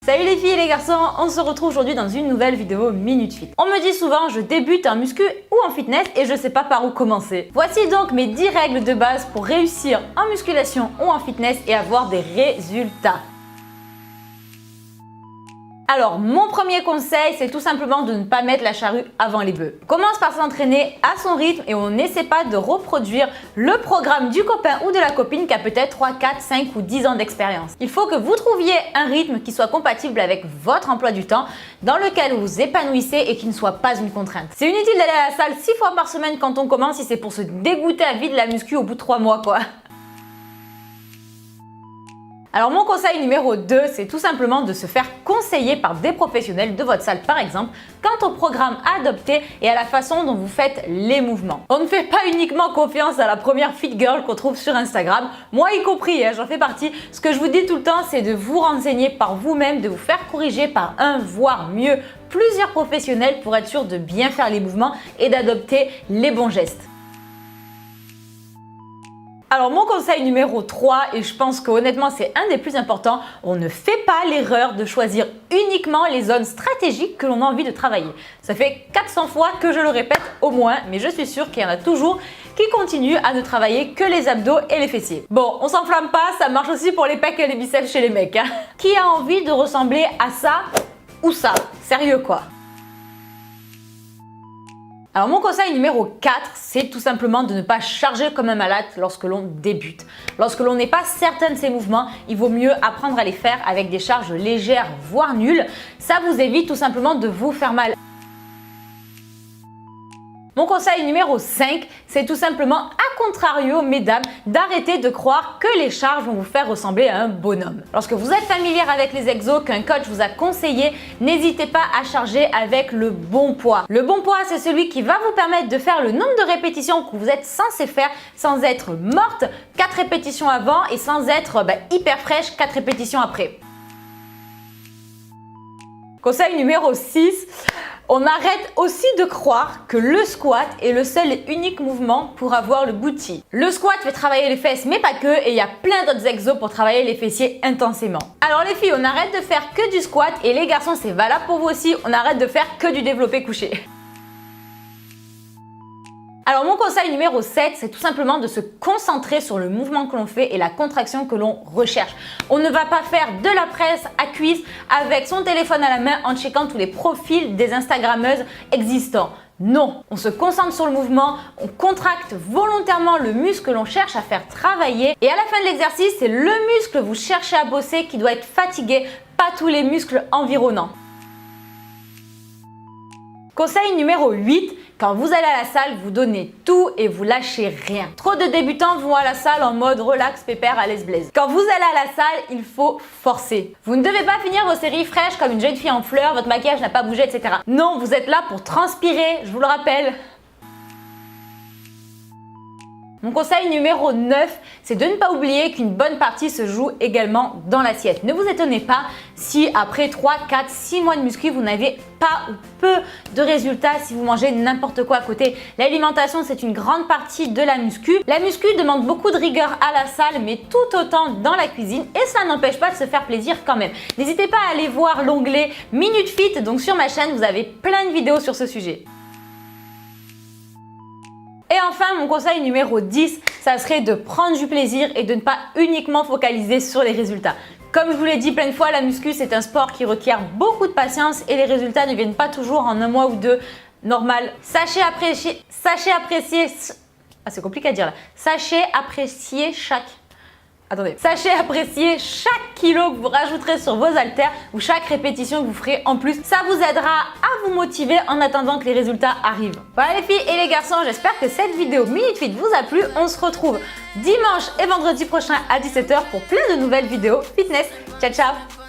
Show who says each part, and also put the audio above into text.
Speaker 1: Salut les filles et les garçons, on se retrouve aujourd'hui dans une nouvelle vidéo Minute Fit. On me dit souvent je débute en muscu ou en fitness et je sais pas par où commencer. Voici donc mes 10 règles de base pour réussir en musculation ou en fitness et avoir des résultats. Alors, mon premier conseil, c'est tout simplement de ne pas mettre la charrue avant les bœufs. On commence par s'entraîner à son rythme et on n'essaie pas de reproduire le programme du copain ou de la copine qui a peut-être 3, 4, 5 ou 10 ans d'expérience. Il faut que vous trouviez un rythme qui soit compatible avec votre emploi du temps, dans lequel vous vous épanouissez et qui ne soit pas une contrainte. C'est inutile d'aller à la salle 6 fois par semaine quand on commence si c'est pour se dégoûter à vie de la muscu au bout de 3 mois quoi. Alors mon conseil numéro 2, c'est tout simplement de se faire conseiller par des professionnels de votre salle par exemple, quant au programme à adopter et à la façon dont vous faites les mouvements. On ne fait pas uniquement confiance à la première fit girl qu'on trouve sur Instagram, moi y compris, j'en fais partie. Ce que je vous dis tout le temps, c'est de vous renseigner par vous-même, de vous faire corriger par un, voire mieux, plusieurs professionnels pour être sûr de bien faire les mouvements et d'adopter les bons gestes. Alors mon conseil numéro 3, et je pense que honnêtement c'est un des plus importants, on ne fait pas l'erreur de choisir uniquement les zones stratégiques que l'on a envie de travailler. Ça fait 400 fois que je le répète au moins, mais je suis sûre qu'il y en a toujours qui continuent à ne travailler que les abdos et les fessiers. Bon, on s'enflamme pas, ça marche aussi pour les pecs et les biceps chez les mecs. Hein. Qui a envie de ressembler à ça ou ça? Sérieux quoi. Alors mon conseil numéro 4, c'est tout simplement de ne pas charger comme un malade lorsque l'on débute. Lorsque l'on n'est pas certain de ses mouvements, il vaut mieux apprendre à les faire avec des charges légères, voire nulles. Ça vous évite tout simplement de vous faire mal. Mon conseil numéro 5, c'est tout simplement, à contrario, mesdames, d'arrêter de croire que les charges vont vous faire ressembler à un bonhomme. Lorsque vous êtes familière avec les exos qu'un coach vous a conseillé, n'hésitez pas à charger avec le bon poids. Le bon poids, c'est celui qui va vous permettre de faire le nombre de répétitions que vous êtes censé faire sans être morte 4 répétitions avant et sans être hyper fraîche 4 répétitions après. Conseil numéro 6, on arrête aussi de croire que le squat est le seul et unique mouvement pour avoir le booty. Le squat fait travailler les fesses mais pas que et il y a plein d'autres exos pour travailler les fessiers intensément. Alors les filles, on arrête de faire que du squat et les garçons c'est valable pour vous aussi, on arrête de faire que du développé couché. Alors mon conseil numéro 7, c'est tout simplement de se concentrer sur le mouvement que l'on fait et la contraction que l'on recherche. On ne va pas faire de la presse à cuisse avec son téléphone à la main en checkant tous les profils des Instagrammeuses existants. Non, on se concentre sur le mouvement, on contracte volontairement le muscle que l'on cherche à faire travailler et à la fin de l'exercice, c'est le muscle que vous cherchez à bosser qui doit être fatigué, pas tous les muscles environnants. Conseil numéro 8, quand vous allez à la salle, vous donnez tout et vous lâchez rien. Trop de débutants vont à la salle en mode relax, pépère, à l'aise blaise. Quand vous allez à la salle, il faut forcer. Vous ne devez pas finir vos séries fraîches comme une jeune fille en fleurs, votre maquillage n'a pas bougé, etc. Non, vous êtes là pour transpirer, je vous le rappelle. Mon conseil numéro 9, c'est de ne pas oublier qu'une bonne partie se joue également dans l'assiette. Ne vous étonnez pas si après 3, 4, 6 mois de muscu, vous n'avez pas ou peu de résultats si vous mangez n'importe quoi à côté. L'alimentation, c'est une grande partie de la muscu. La muscu demande beaucoup de rigueur à la salle, mais tout autant dans la cuisine et ça n'empêche pas de se faire plaisir quand même. N'hésitez pas à aller voir l'onglet Minute Fit, donc sur ma chaîne, vous avez plein de vidéos sur ce sujet. Et enfin, mon conseil numéro 10, ça serait de prendre du plaisir et de ne pas uniquement focaliser sur les résultats. Comme je vous l'ai dit plein de fois, la muscu, c'est un sport qui requiert beaucoup de patience et les résultats ne viennent pas toujours en un mois ou deux normal. Sachez apprécier, c'est compliqué à dire là. Sachez apprécier chaque kilo que vous rajouterez sur vos haltères ou chaque répétition que vous ferez en plus. Ça vous aidera à vous motiver en attendant que les résultats arrivent. Voilà les filles et les garçons, j'espère que cette vidéo Minute Fit vous a plu. On se retrouve dimanche et vendredi prochain à 17 h pour plein de nouvelles vidéos fitness. Ciao ciao!